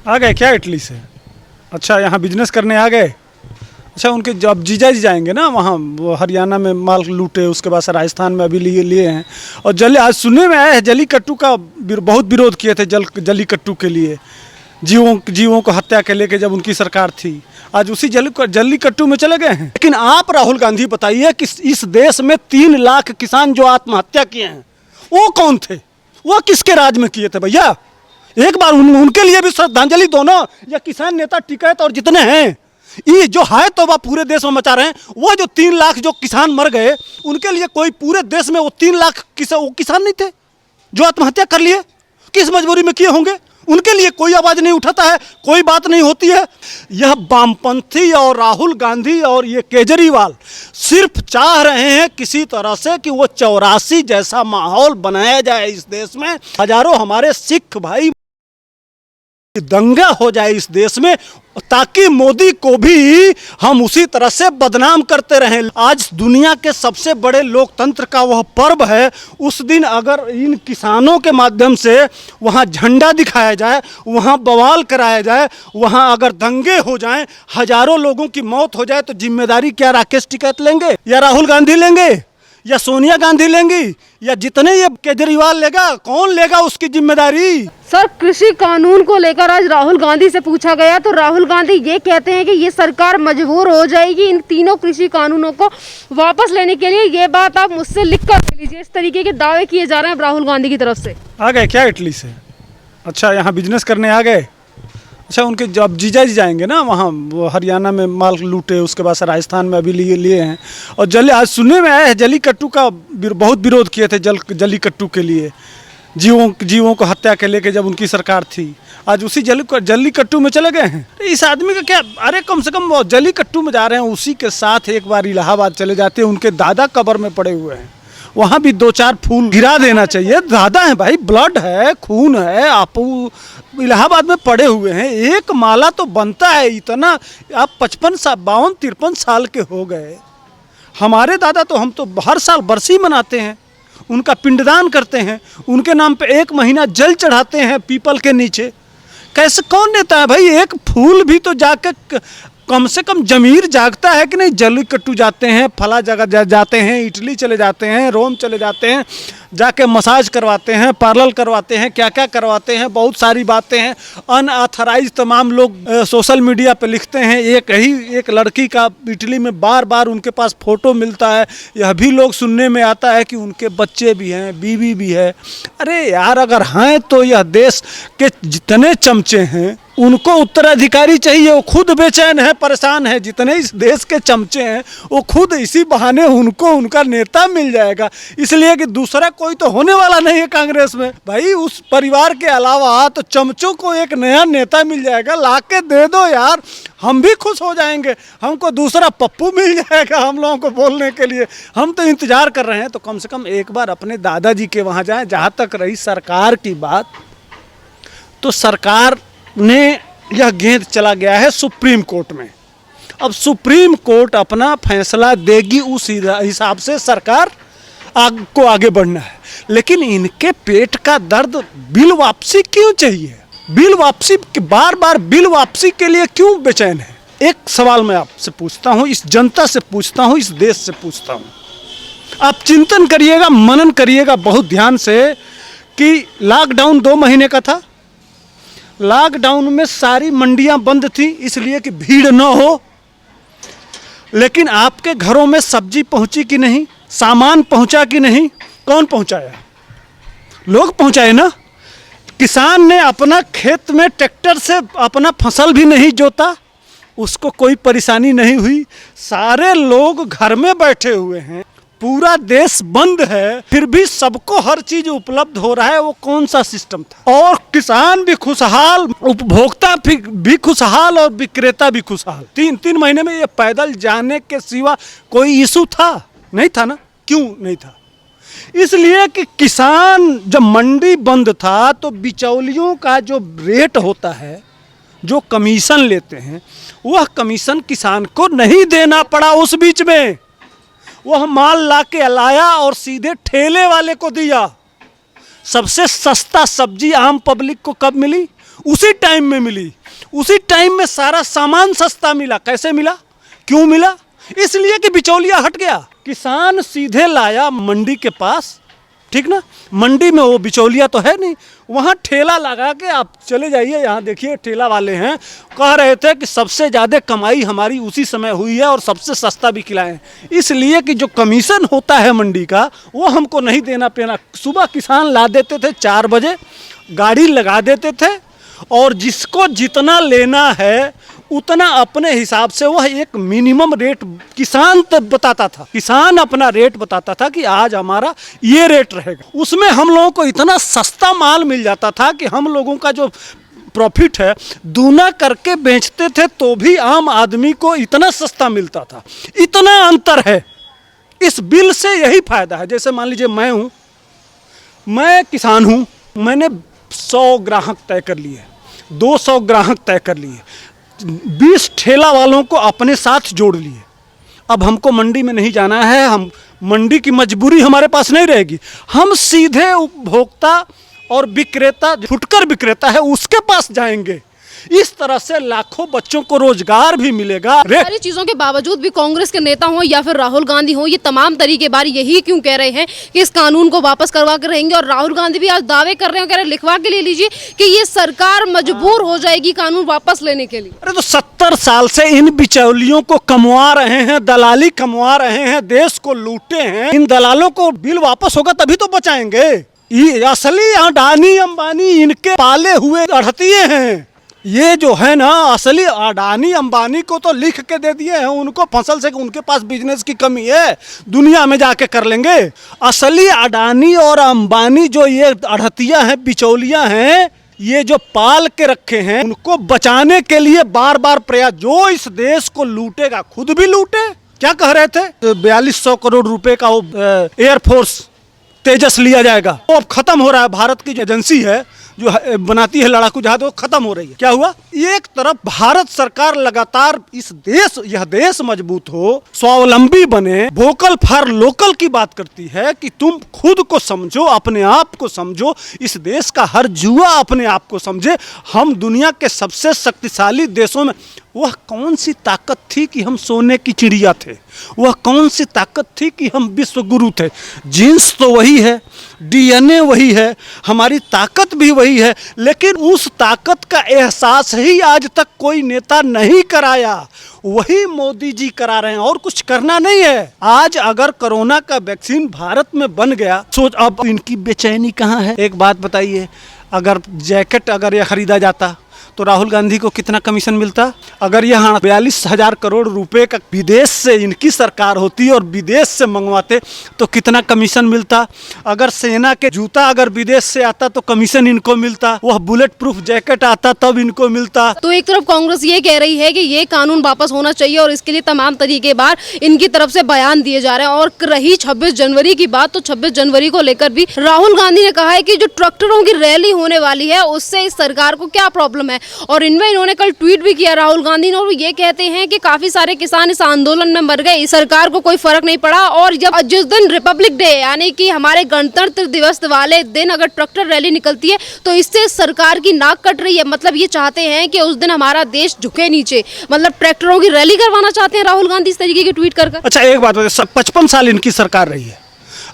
आ गए क्या इटली से? अच्छा, यहाँ बिजनेस करने आ गए। अच्छा, उनके जब जीजा जी जाएंगे ना वहाँ, वो हरियाणा में माल लूटे, उसके बाद से राजस्थान में अभी लिए लिए हैं। और आज सुनने में आया है जल्लीकट्टू का बहुत विरोध किए थे, जल्लीकट्टू के लिए, जीवों को हत्या के लेके जब उनकी सरकार थी। आज उसी जल्लीकट्टू में चले गए हैं। लेकिन आप राहुल गांधी बताइए कि इस देश में 3 लाख किसान जो आत्महत्या किए हैं वो कौन थे? वो किसके राज में किए थे भैया? एक बार उनके लिए भी श्रद्धांजलि दो ना। या किसान नेता टिकैत और जितने हैं ये जो है तो वह पूरे देश में मचा रहे हैं, वो जो 3 लाख जो किसान मर गए उनके लिए कोई पूरे देश में वो 3 लाख वो किसान नहीं थे जो आत्महत्या कर लिए? किस मजबूरी में किए होंगे? उनके लिए कोई आवाज नहीं उठाता है, कोई बात नहीं होती है। यह वामपंथी और राहुल गांधी और ये केजरीवाल सिर्फ चाह रहे हैं किसी तरह से कि वो 84 जैसा माहौल बनाया जाए इस देश में, हजारों हमारे सिख भाई दंगा हो जाए इस देश में, ताकि मोदी को भी हम उसी तरह से बदनाम करते रहें। आज दुनिया के सबसे बड़े लोकतंत्र का वह पर्व है, उस दिन अगर इन किसानों के माध्यम से वहां झंडा दिखाया जाए, वहां बवाल कराया जाए, वहां अगर दंगे हो जाएं, हजारों लोगों की मौत हो जाए, तो जिम्मेदारी क्या राकेश टिकैत लेंगे या राहुल गांधी लेंगे या सोनिया गांधी लेंगी या जितने ये केजरीवाल लेगा? कौन लेगा उसकी जिम्मेदारी? सर, कृषि कानून को लेकर आज राहुल गांधी से पूछा गया तो राहुल गांधी ये कहते हैं कि ये सरकार मजबूर हो जाएगी इन तीनों कृषि कानूनों को वापस लेने के लिए। ये बात आप मुझसे लिख कर ले लीजिए। इस तरीके के दावे किए जा रहे हैं राहुल गांधी की तरफ से। आ गए क्या इटली से? अच्छा, यहाँ बिजनेस करने आ गए। अच्छा, उनके जब जीजा जी जाएंगे ना वहाँ, वो हरियाणा में माल लूटे, उसके बाद से राजस्थान में अभी लिए हैं। और आज सुनने में आया है जल्लीकट्टू का बहुत विरोध किए थे, जल्लीकट्टू के लिए, जीवों को हत्या के लेके जब उनकी सरकार थी। आज उसी जल्लीकट्टू में चले गए हैं। इस आदमी का क्या? अरे कम से कम वो जल्लीकट्टू में जा रहे हैं, उसी के साथ एक बार इलाहाबाद चले जाते हैं। उनके दादा कब्र में पड़े हुए हैं, वहाँ भी 2-4 फूल गिरा देना चाहिए। दादा है भाई, ब्लड है, खून है, आप इलाहाबाद में पड़े हुए हैं, एक माला तो बनता है इतना। आप 52-53 साल के हो गए। हमारे दादा तो, हम तो हर साल बरसी मनाते हैं, उनका पिंडदान करते हैं, उनके नाम पे 1 महीना जल चढ़ाते हैं पीपल के नीचे। कैसे, कौन नेता है भाई? एक फूल भी तो जाकर कम से कम जमीर जागता है कि नहीं? जल्लीकट्टू जाते हैं, फला जगह जाते हैं, इटली चले जाते हैं, रोम चले जाते हैं, जाके मसाज करवाते हैं, पार्लर करवाते हैं, क्या क्या करवाते हैं, बहुत सारी बातें हैं। अनऑथराइज तमाम लोग सोशल मीडिया पे लिखते हैं। एक लड़की का इटली में बार बार उनके पास फ़ोटो मिलता है, यह भी लोग सुनने में आता है कि उनके बच्चे भी हैं, बीवी भी है। अरे यार, अगर हैं तो यह देश के जितने चमचे हैं उनको उत्तराधिकारी चाहिए। वो खुद बेचैन है, परेशान है। जितने इस देश के चमचे हैं वो खुद इसी बहाने उनको उनका नेता मिल जाएगा, इसलिए कि दूसरा कोई तो होने वाला नहीं है कांग्रेस में भाई। उस परिवार के अलावा तो चमचों को एक नया नेता मिल जाएगा। लाके दे दो यार, हम भी खुश हो जाएंगे। हमको दूसरा पप्पू मिल जाएगा हम लोगों को बोलने के लिए। हम तो इंतजार कर रहे हैं। तो कम से कम एक बार अपने दादाजी के वहाँ जाएं। जहाँ तक रही सरकार की बात, तो सरकार ने यह गेंद चला गया है सुप्रीम कोर्ट में। अब सुप्रीम कोर्ट अपना फैसला देगी, उस हिसाब से सरकार को आगे बढ़ना है। लेकिन इनके पेट का दर्द बिल वापसी क्यों चाहिए? बिल वापसी, बार बार बिल वापसी के लिए क्यों बेचैन है? एक सवाल मैं आपसे पूछता हूँ, इस जनता से पूछता हूँ, इस देश से पूछता हूँ। आप चिंतन करिएगा, मनन करिएगा बहुत ध्यान से कि लॉकडाउन 2 महीने का था। लॉकडाउन में सारी मंडियां बंद थी इसलिए कि भीड़ न हो। लेकिन आपके घरों में सब्जी पहुंची कि नहीं? सामान पहुंचा कि नहीं? कौन पहुंचाया? लोग पहुंचाए ना। किसान ने अपना खेत में ट्रैक्टर से अपना फसल भी नहीं जोता, उसको कोई परेशानी नहीं हुई। सारे लोग घर में बैठे हुए हैं, पूरा देश बंद है, फिर भी सबको हर चीज उपलब्ध हो रहा है। वो कौन सा सिस्टम था? और किसान भी खुशहाल, उपभोक्ता भी खुशहाल और विक्रेता भी खुशहाल। 3 महीने में ये पैदल जाने के सिवा कोई इशू था? नहीं था ना। क्यों नहीं था? इसलिए कि किसान, जब मंडी बंद था तो बिचौलियों का जो रेट होता है, जो कमीशन लेते हैं, वह कमीशन किसान को नहीं देना पड़ा। उस बीच में वह माल लाके लाया और सीधे ठेले वाले को दिया। सबसे सस्ता सब्जी आम पब्लिक को कब मिली? उसी टाइम में मिली, उसी टाइम में सारा सामान सस्ता मिला। कैसे मिला, क्यों मिला? इसलिए कि बिचौलिया हट गया। किसान सीधे लाया मंडी के पास, ठीक ना, मंडी में वो बिचौलिया तो है नहीं, वहाँ ठेला लगा के आप चले जाइए, यहाँ देखिए ठेला वाले हैं, कह रहे थे कि सबसे ज़्यादा कमाई हमारी उसी समय हुई है और सबसे सस्ता भी खिलाएं, इसलिए कि जो कमीशन होता है मंडी का वो हमको नहीं देना पड़ना। सुबह किसान ला देते थे 4 बजे, गाड़ी लगा देते थे और जिसको जितना लेना है उतना अपने हिसाब से वह एक मिनिमम रेट किसान तक बताता था, किसान अपना रेट बताता था कि आज हमारा ये रेट रहेगा। उसमें हम लोगों को इतना सस्ता माल मिल जाता था कि हम लोगों का जो प्रॉफिट है दूना करके बेचते थे तो भी आम आदमी को इतना सस्ता मिलता था। इतना अंतर है। इस बिल से यही फायदा है। जैसे मान लीजिए मैं किसान हूँ, मैंने 100 ग्राहक तय कर लिए, 200 ग्राहक तय कर लिए, 20 ठेला वालों को अपने साथ जोड़ लिए। अब हमको मंडी में नहीं जाना है, हम मंडी की मजबूरी हमारे पास नहीं रहेगी, हम सीधे उपभोक्ता और विक्रेता, फुटकर विक्रेता है उसके पास जाएंगे। इस तरह से लाखों बच्चों को रोजगार भी मिलेगा। सारी चीजों के बावजूद भी कांग्रेस के नेता हो या फिर राहुल गांधी हो, ये तमाम तरीके बार यही क्यों कह रहे हैं कि इस कानून को वापस करवा कर रहेंगे। और राहुल गांधी भी आज दावे कर रहे हैं, कह रहे लिखवा के ले लीजिए कि ये सरकार मजबूर हो जाएगी कानून वापस लेने के लिए। अरे तो 70 साल से इन बिचौलियों को कमवा रहे हैं, दलाली कमवा रहे हैं, देश को लूटे हैं। इन दलालों को बिल वापस होगा तभी तो बचाएंगे। ये असली अडानी अंबानी इनके पाले हुए अड़तिए हैं। ये जो है ना असली अडानी अंबानी को तो लिख के दे दिए हैं उनको फसल से, उनके पास बिजनेस की कमी है, दुनिया में जाके कर लेंगे। असली अडानी और अंबानी जो ये अड़तिया हैं, बिचौलिया हैं, ये जो पाल के रखे हैं, उनको बचाने के लिए बार बार प्रयास। जो इस देश को लूटेगा खुद भी लूटे। क्या कह रहे थे, 4200 करोड़ रुपए का वो एयरफोर्स तेजस लिया जाएगा, वो अब खत्म हो रहा है। भारत की जो एजेंसी है जो बनाती है लड़ाकू जहाज, वो खत्म हो रही है। क्या हुआ, एक तरफ भारत सरकार लगातार यह देश मजबूत हो, स्वावलंबी बने, वोकल फॉर लोकल की बात करती है कि तुम खुद को समझो, अपने आप को समझो, इस देश का हर जुआ अपने आप को समझे। हम दुनिया के सबसे शक्तिशाली देशों में, वह कौन सी ताकत थी कि हम सोने की चिड़िया थे, वह कौन सी ताकत थी कि हम विश्व गुरु थे। जीन्स तो वही है, डीएनए वही है, हमारी ताकत भी वही है, लेकिन उस ताकत का एहसास ही आज तक कोई नेता नहीं कराया। वही मोदी जी करा रहे हैं और कुछ करना नहीं है। आज अगर कोरोना का वैक्सीन भारत में बन गया, सोच अब इनकी बेचैनी कहाँ है। एक बात बताइए, अगर जैकेट अगर यह खरीदा जाता तो राहुल गांधी को कितना कमीशन मिलता? अगर यहाँ 42,000 करोड़ रुपए का विदेश से इनकी सरकार होती और विदेश से मंगवाते तो कितना कमीशन मिलता? अगर सेना के जूता अगर विदेश से आता तो कमीशन इनको मिलता, वह बुलेट प्रूफ जैकेट आता तब इनको मिलता। तो एक तरफ कांग्रेस ये कह रही है कि ये कानून वापस होना चाहिए और इसके लिए तमाम तरीके बार इनकी तरफ से बयान दिए जा रहे हैं। और रही 26 जनवरी की बात, तो 26 जनवरी को लेकर भी राहुल गांधी ने कहा है कि जो ट्रैक्टरों की रैली होने वाली है उससे इस सरकार को क्या प्रॉब्लम है। और इनमें इन्होंने कल ट्वीट भी किया राहुल गांधी ने, और ये कहते हैं कि काफी सारे किसान इस आंदोलन में मर गए, इस सरकार को कोई फर्क नहीं पड़ा। और जब जिस दिन रिपब्लिक डे यानी कि हमारे गणतंत्र दिवस वाले दिन अगर ट्रैक्टर रैली निकलती है तो इससे सरकार की नाक कट रही है। मतलब ये चाहते हैं कि उस दिन हमारा देश झुके नीचे, मतलब ट्रैक्टरों की रैली करवाना चाहते हैं राहुल गांधी इस तरीके की ट्वीट कर। अच्छा एक बात बताइए, 55 साल इनकी सरकार रही है,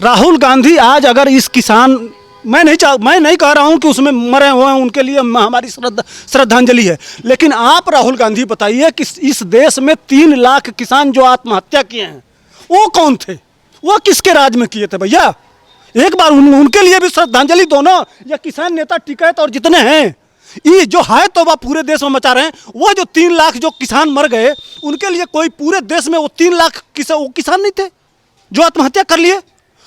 राहुल गांधी आज अगर इस किसान, मैं नहीं कह रहा हूं कि उसमें मरे हुए हैं उनके लिए हमारी श्रद्धांजलि है, लेकिन आप राहुल गांधी बताइए कि इस देश में 3 लाख किसान जो आत्महत्या किए हैं वो कौन थे, वो किसके राज में किए थे भैया? एक बार उनके लिए भी श्रद्धांजलि दो ना। या किसान नेता टिकैत और जितने हैं ये जो है तो वह पूरे देश में मचा रहे हैं, वो जो 3 लाख जो किसान मर गए उनके लिए कोई पूरे देश में वो 3 लाख वो किसान नहीं थे जो आत्महत्या कर लिए?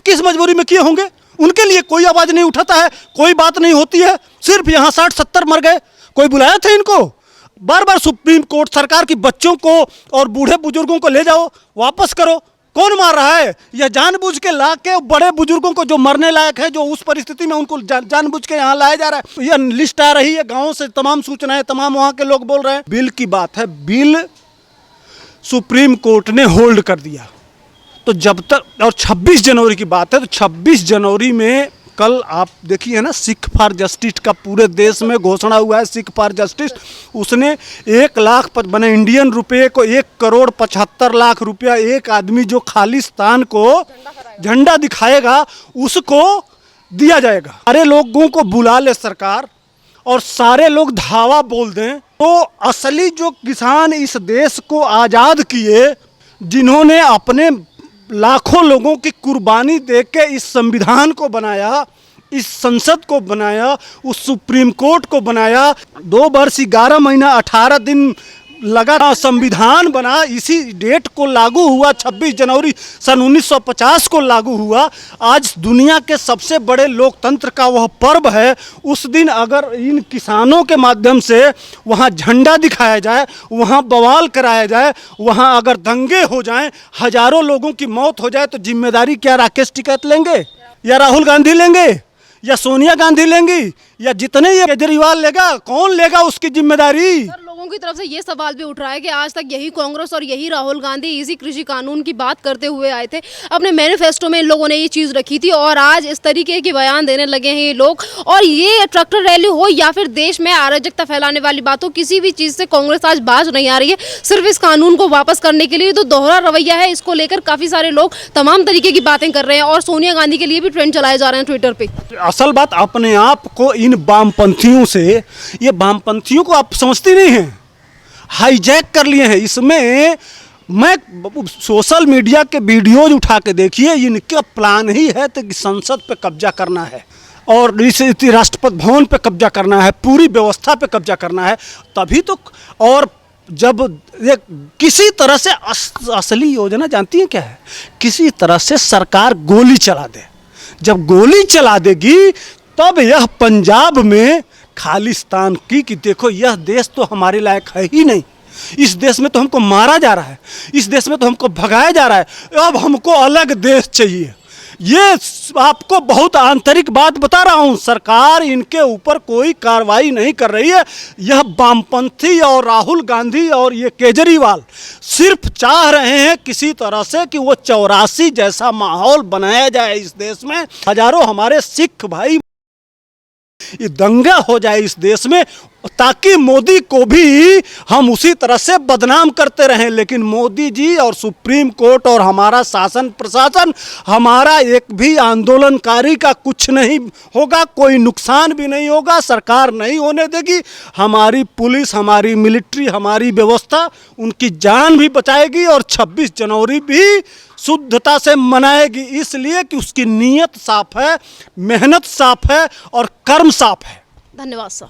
किस मजबूरी में किए होंगे? उनके लिए कोई आवाज नहीं उठाता है, कोई बात नहीं होती है। सिर्फ यहाँ 60-70 मर गए, कोई बुलाया था इनको? बार बार सुप्रीम कोर्ट सरकार की बच्चों को और बूढ़े बुजुर्गों को ले जाओ, वापस करो। कौन मार रहा है? यह जानबूझ के ला के बड़े बुजुर्गों को जो मरने लायक है, जो उस परिस्थिति में उनको जानबूझ के यहाँ लाया जा रहा है। यह लिस्ट आ रही है गाँव से, तमाम सूचनाएं, तमाम वहाँ के लोग बोल रहे हैं। बिल की बात है, बिल सुप्रीम कोर्ट ने होल्ड कर दिया। तो जब तक, और 26 जनवरी की बात है, तो 26 जनवरी में कल आप देखिए ना, सिख फॉर जस्टिस का पूरे देश में घोषणा हुआ है, सिख फॉर जस्टिस। उसने 1 लाख बने इंडियन रुपये को 1,75,00,000 रुपया एक आदमी जो खालिस्तान को झंडा दिखाएगा उसको दिया जाएगा। सारे लोगों को बुला ले सरकार और सारे लोग धावा बोल दें, तो असली जो किसान इस देश को आज़ाद किए, जिन्होंने अपने लाखों लोगों की कुर्बानी दे के इस संविधान को बनाया, इस संसद को बनाया, उस सुप्रीम कोर्ट को बनाया, 2 वर्ष 11 महीना 18 दिन लगा संविधान बना, इसी डेट को लागू हुआ, 26 जनवरी सन 1950 को लागू हुआ। आज दुनिया के सबसे बड़े लोकतंत्र का वह पर्व है, उस दिन अगर इन किसानों के माध्यम से वहाँ झंडा दिखाया जाए, वहाँ बवाल कराया जाए, वहाँ अगर दंगे हो जाएं, हजारों लोगों की मौत हो जाए, तो जिम्मेदारी क्या राकेश टिकैत लेंगे, या राहुल गांधी लेंगे, या सोनिया गांधी लेंगी, या जितने ये केजरीवाल लेगा? कौन लेगा उसकी जिम्मेदारी? सर, लोगों की तरफ से ये सवाल भी उठ रहा है कि आज तक यही कांग्रेस और यही राहुल गांधी इसी कृषि कानून की बात करते हुए आए थे, अपने मैनिफेस्टो में इन लोगों ने ये चीज़ रखी थी, और आज इस तरीके की बयान देने लगे हैं ये लोग। और ये ट्रैक्टर रैली हो या फिर देश में अराजकता फैलाने वाली बात हो, किसी भी चीज़ से कांग्रेस आज बाज नहीं आ रही है। सिर्फ इस कानून को वापस करने के लिए तो दोहरा रवैया है, इसको लेकर काफ़ी सारे लोग तमाम तरीके की बातें कर रहे हैं, और सोनिया गांधी के लिए भी ट्रेंड चलाए जा रहे हैं ट्विटर पर। असल बात, अपने आप को इन वामपंथियों से, ये वामपंथियों को आप समझती नहीं हैं, हाईजैक कर लिए हैं। इसमें मैं सोशल मीडिया के वीडियोज उठा के देखिए, इनका प्लान ही है तो कि संसद पे कब्जा करना है और इस राष्ट्रपति भवन पे कब्जा करना है, पूरी व्यवस्था पे कब्जा करना है, तभी तो। और जब ये किसी तरह से असली योजना जानती हैं क्या है? किसी तरह से सरकार गोली चला दे, जब गोली चला देगी तब यह पंजाब में खालिस्तान की कि देखो यह देश तो हमारे लायक है ही नहीं, इस देश में तो हमको मारा जा रहा है, इस देश में तो हमको भगाया जा रहा है, अब हमको अलग देश चाहिए। ये आपको बहुत आंतरिक बात बता रहा हूँ, सरकार इनके ऊपर कोई कार्रवाई नहीं कर रही है। यह वामपंथी और राहुल गांधी और ये केजरीवाल सिर्फ चाह रहे हैं किसी तरह से कि वो 84 जैसा माहौल बनाया जाए इस देश में, हजारों हमारे सिख भाई ये दंगा हो जाए इस देश में, ताकि मोदी को भी हम उसी तरह से बदनाम करते रहें। लेकिन मोदी जी और सुप्रीम कोर्ट और हमारा शासन प्रशासन, हमारा एक भी आंदोलनकारी का कुछ नहीं होगा, कोई नुकसान भी नहीं होगा, सरकार नहीं होने देगी। हमारी पुलिस, हमारी मिलिट्री, हमारी व्यवस्था उनकी जान भी बचाएगी और 26 जनवरी भी शुद्धता से मनाएगी, इसलिए कि उसकी नीयत साफ है, मेहनत साफ है और कर्म साफ है। धन्यवाद सर।